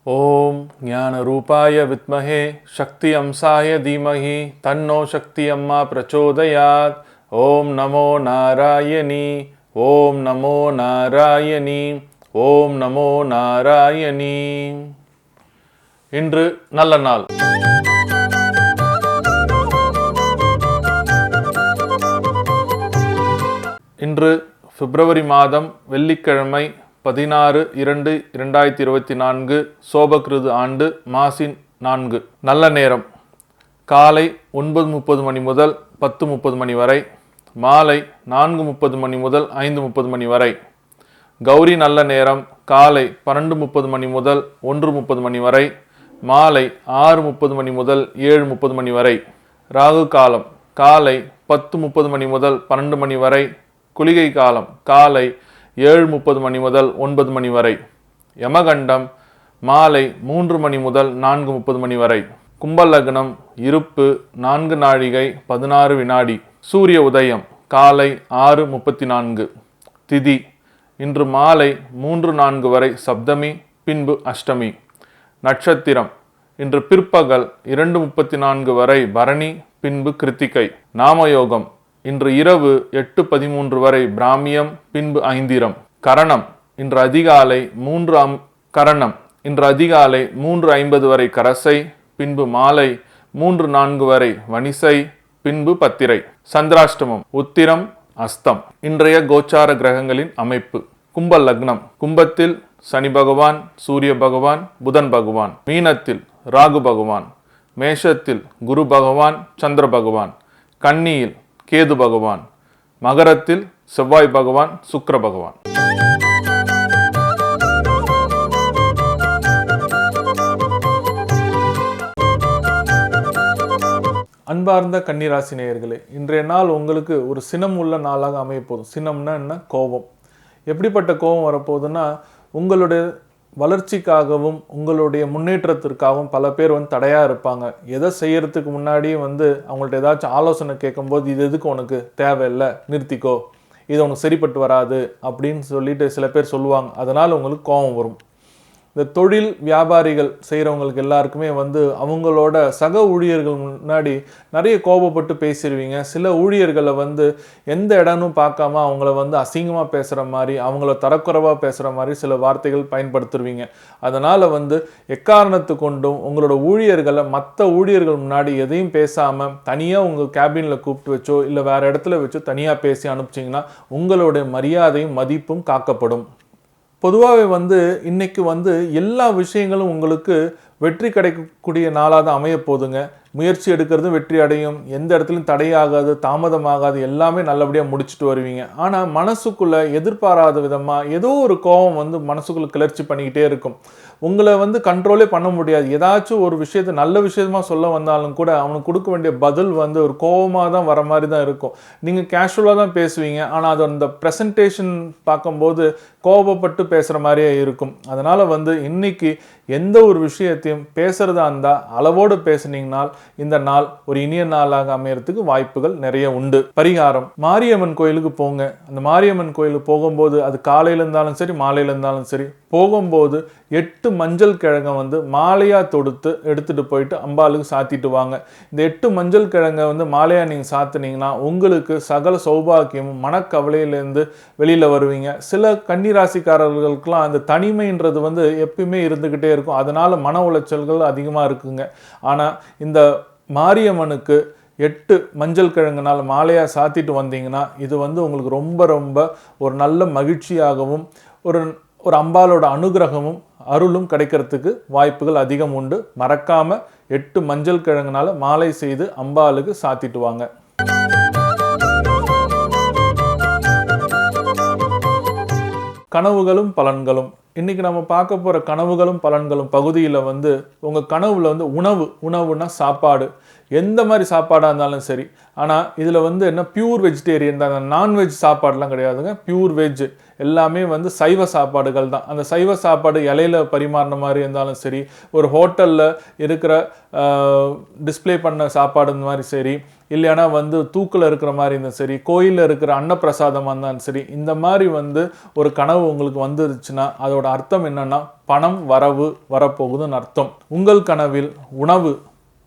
ओम ज्ञान रूपाय विद्महे शक्ति अंशाय धीमहि तन्नो शक्ति अम्मा प्रचोदयात्। ओम नमो नारायणी ओम नमो नारायणी ओम नमो नारायणी। இன்று நல்ல நாள். இன்று பிப்ரவரி மாதம் வெள்ளிக்கிழமை 16/2/2024 சோபகிருது ஆண்டு மாசின் 4. நல்ல நேரம் காலை 9:30 மணி முதல் 10:30 மணி வரை, மாலை 4:30 மணி முதல் 5:30 மணி வரை. கௌரி நல்ல நேரம் காலை 12:30 மணி முதல் 1:30 மணி வரை, மாலை 6:30 மணி முதல் 7:30 மணி வரை. ராகு காலம் காலை 10:30 மணி முதல் 12 மணி வரை. குளிகை காலம் காலை 7:30 மணி முதல் 9 மணி வரை. யமகண்டம் மாலை 3 மணி முதல் 4:30 மணி வரை. கும்ப லக்னம் இருப்பு 4 நாழிகை 16 வினாடி. சூரிய உதயம் காலை 6:34. திதி இன்று மாலை 3:04 வரை சப்தமி, பின்பு அஷ்டமி. நட்சத்திரம் இன்று பிற்பகல் 2:34 வரை பரணி, பின்பு கிருத்திகை. நாமயோகம் இன்று இரவு 8:13 வரை பிராமியம், பின்பு ஐந்திரம். கரணம் இன்று அதிகாலை 3:50 வரை கரசை, பின்பு மாலை 3:04 வரை வணிசை, பின்பு பத்திரை. சந்திராஷ்டமம் உத்திரம் அஸ்தம். இன்றைய கோச்சார கிரகங்களின் அமைப்பு. கும்ப லக்னம் கும்பத்தில் சனி பகவான், சூரிய பகவான், புதன் பகவான். மீனத்தில் ராகு பகவான். மேஷத்தில் குரு பகவான், சந்திர பகவான். கன்னியில் கேது பகவான். மகரத்தில் செவ்வாய் பகவான், சுக்கிர பகவான். அன்பார்ந்த கன்னிராசி நேயர்களே, இன்றைய நாள் உங்களுக்கு ஒரு சினம் உள்ள நாளாக அமைய போதும். சினம்னா என்ன? கோபம். எப்படிப்பட்ட கோபம் வரப்போகுதுன்னா, உங்களுடைய வளர்ச்சிக்காகவும் உங்களுடைய முன்னேற்றத்திற்காகவும் பல பேர் தடையாக இருப்பாங்க. எதை செய்யறதுக்கு முன்னாடியும் அவங்கள்ட்ட ஏதாச்சும் ஆலோசனை கேட்கும்போது, இது எதுக்கு உனக்கு தேவையில்லை, நிறுத்திக்கோ, இது உனக்கு சரிப்பட்டு வராது அப்படின்னு சொல்லிட்டு சில பேர் சொல்லுவாங்க. அதனால் உங்களுக்கு கோபம் வரும். இந்த தொழில் வியாபாரிகள் செய்கிறவங்களுக்கு எல்லாருக்குமே அவங்களோட சக ஊழியர்கள் முன்னாடி நிறைய கோபப்பட்டு பேசிடுவீங்க. சில ஊழியர்களை எந்த இடமும் பார்க்காம அவங்கள அசிங்கமாக பேசுகிற மாதிரி, அவங்கள தரக்குறைவாக பேசுகிற மாதிரி சில வார்த்தைகள் பயன்படுத்துருவீங்க. அதனால் எக்காரணத்து கொண்டும் உங்களோட ஊழியர்களை மற்ற ஊழியர்கள் முன்னாடி எதையும் பேசாமல் தனியாக உங்கள் கேபினில் கூப்பிட்டு வச்சோ இல்லை வேறு இடத்துல வச்சோ தனியாக பேசி அனுப்பிச்சிங்கன்னா உங்களுடைய மரியாதையும் மதிப்பும் காக்கப்படும். பொதுவாகவே இன்னைக்கு எல்லா விஷயங்களும் உங்களுக்கு வெற்றி கிடைக்கக்கூடிய நாளாக தான் அமைய போதுங்க. முயற்சி எடுக்கிறதும் வெற்றி அடையும், எந்த இடத்துலையும் தடையாகாது, தாமதமாகாது, எல்லாமே நல்லபடியாக முடிச்சுட்டு வருவீங்க. ஆனால் மனசுக்குள்ளே எதிர்பாராத விதமாக ஏதோ ஒரு கோபம் மனசுக்குள்ளே கிளர்ச்சி பண்ணிக்கிட்டே இருக்கும். உங்களை கண்ட்ரோலே பண்ண முடியாது. ஏதாச்சும் ஒரு விஷயத்தை நல்ல விஷயமா சொல்ல வந்தாலும் கூட அவனுக்கு கொடுக்க வேண்டிய பதில் ஒரு கோபமாக தான் வர மாதிரி தான் இருக்கும். நீங்கள் கேஷுவலாக தான் பேசுவீங்க, ஆனால் அது அந்த ப்ரெசன்டேஷன் பார்க்கும்போது கோபப்பட்டு பேசுகிற மாதிரியே இருக்கும். அதனால் இன்னைக்கு எந்த ஒரு விஷயத்தையும் பேசுகிறதா இருந்தால் அளவோடு பேசுனீங்கனால் இந்த நாள் ஒரு இனிய நாளாக அமையறதுக்கு வாய்ப்புகள் நிறைய உண்டு. பரிகாரம்: மாரியம்மன் கோயிலுக்கு போங்க. அந்த மாரியம்மன் கோயிலுக்கு போகும்போது அது காலையில் இருந்தாலும் சரி மாலையில் இருந்தாலும் சரி, போகும்போது 8 மஞ்சள் கிழங்கை மாலையாக தொடுத்து எடுத்துகிட்டு போயிட்டு அம்பாளுக்கு சாத்திட்டு வாங்க. இந்த 8 மஞ்சள் கிழங்கை மாலையாக நீங்கள் சாத்தினீங்கன்னா உங்களுக்கு சகல சௌபாக்கியமும் மனக்கவலையிலேருந்து வெளியில் வருவீங்க. சில கன்னிராசிக்காரர்களுக்கெல்லாம் அந்த தனிமைன்றது எப்பயுமே இருந்துக்கிட்டே இருக்கும். அதனால் மன உளைச்சல்கள் அதிகமாக இருக்குங்க. ஆனால் இந்த மாரியம்மனுக்கு 8 மஞ்சள் கிழங்குனால் மாலையாக சாத்திட்டு வந்தீங்கன்னா இது உங்களுக்கு ரொம்ப ரொம்ப ஒரு நல்ல மகிழ்ச்சியாகவும் ஒரு அம்பாலோட அனுகிரகமும் அருளும் கிடைக்கிறதுக்கு வாய்ப்புகள் அதிகம் உண்டு. மறக்காம 8 மஞ்சள் கிழங்குனால மாலை செய்து அம்பாளுக்கு சாத்திட்டு வாங்க. கனவுகளும் பலன்களும். இன்னைக்கு நம்ம பார்க்க போகிற கனவுகளும் பலன்களும் பகுதியில் உங்கள் கனவுல உணவுனா சாப்பாடு, எந்த மாதிரி சாப்பாடாக இருந்தாலும் சரி. ஆனால் இதில் என்ன பியூர் வெஜிடேரியன் தான், நான்வெஜ் சாப்பாடுலாம் கிடையாதுங்க. பியூர் வெஜ் எல்லாமே சைவ சாப்பாடுகள் தான். அந்த சைவ சாப்பாடு இலையில பரிமாறின மாதிரி இருந்தாலும் சரி, ஒரு ஹோட்டலில் இருக்கிற டிஸ்பிளே பண்ண சாப்பாடு இந்த மாதிரி சரி, இல்லைனா தூக்கில் இருக்கிற மாதிரி இருந்தாலும் சரி, கோயிலில் இருக்கிற அன்னப்பிரசாதமாக இருந்தாலும் சரி, இந்த மாதிரி ஒரு கனவு உங்களுக்கு வந்துருச்சுன்னா அதோட அதோட அர்த்தம் என்னன்னா பணம் வரவு வரப்போகுதுன்னு அர்த்தம். உங்கள் கனவில் உணவு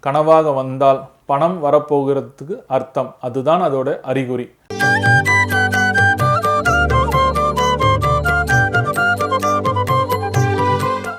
கனவாக வந்தால் பணம் வரப்போகிறதுக்கு அர்த்தம். அதுதான் அதோட அறிகுறி.